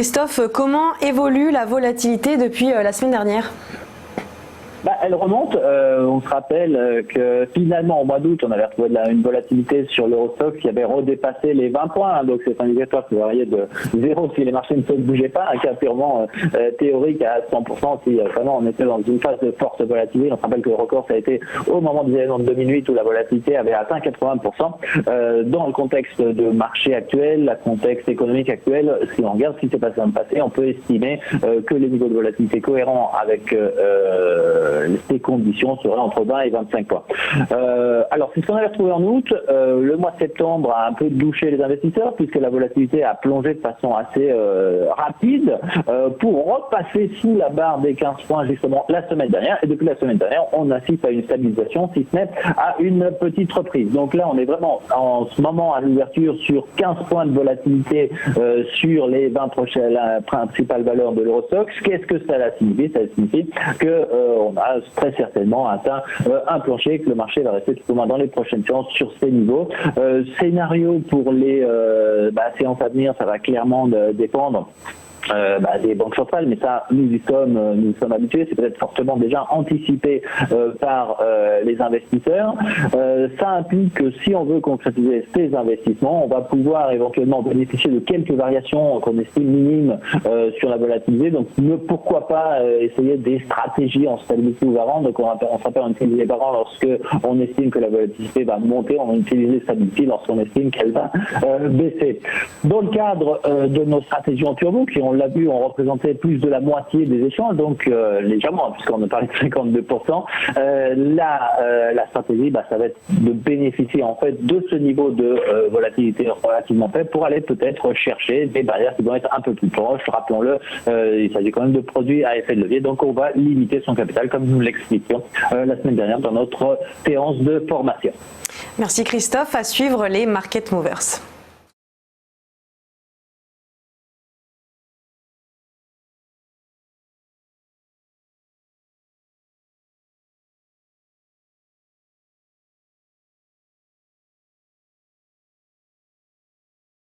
Christophe, comment évolue la volatilité depuis la semaine dernière ? Elle remonte. On se rappelle que finalement, au mois d'août, on avait retrouvé une volatilité sur l'Eurostoxx qui avait redépassé les 20 points. Donc, c'est un indicateur qui variait de 0 si les marchés ne se bougeaient pas, un cas purement théorique à 100% si vraiment on était dans une phase de forte volatilité. On se rappelle que le record, ça a été au moment des événements de 2008 où la volatilité avait atteint 80%. Dans le contexte de marché actuel, le contexte économique actuel, si on regarde ce qui s'est passé dans le passé, on peut estimer que les niveaux de volatilité cohérents avec ces conditions seraient entre 20 et 25 points. Alors, c'est ce qu'on avait retrouvé en août. Le mois de septembre a un peu douché les investisseurs puisque la volatilité a plongé de façon assez rapide pour repasser sous la barre des 15 points justement la semaine dernière. Et depuis la semaine dernière, on assiste à une stabilisation, si ce n'est à une petite reprise. Donc là, on est vraiment en ce moment à l'ouverture sur 15 points de volatilité sur les 20 prochaines principales valeurs de l'Eurostoxx. Qu'est-ce que ça signifie ? Ça signifie que on a très certainement atteint un plancher, que le marché va rester tout au moins dans les prochaines séances sur ces niveaux. Scénario pour les séances à venir, ça va clairement dépendre des banques centrales, mais ça, nous y sommes habitués. C'est peut-être fortement déjà anticipé par les investisseurs. Ça implique que si on veut concrétiser ces investissements, on va pouvoir éventuellement bénéficier de quelques variations qu'on estime minimes sur la volatilité. Donc, pourquoi pas essayer des stratégies en stabilité ou avant. Donc, on se rappelle, on utilise les parents lorsque on estime que la volatilité va monter, on utilise stabilité lorsqu'on estime qu'elle va baisser. Dans le cadre de nos stratégies en turbo, qui on l'a vu, on représentait plus de la moitié des échanges, donc légèrement, puisqu'on a parlé de 52%. La stratégie, ça va être de bénéficier en fait de ce niveau de volatilité relativement faible pour aller peut-être chercher des barrières qui vont être un peu plus proches. Rappelons-le, il s'agit quand même de produits à effet de levier, donc on va limiter son capital comme nous l'expliquions la semaine dernière dans notre séance de formation. Merci Christophe, à suivre les Market Movers.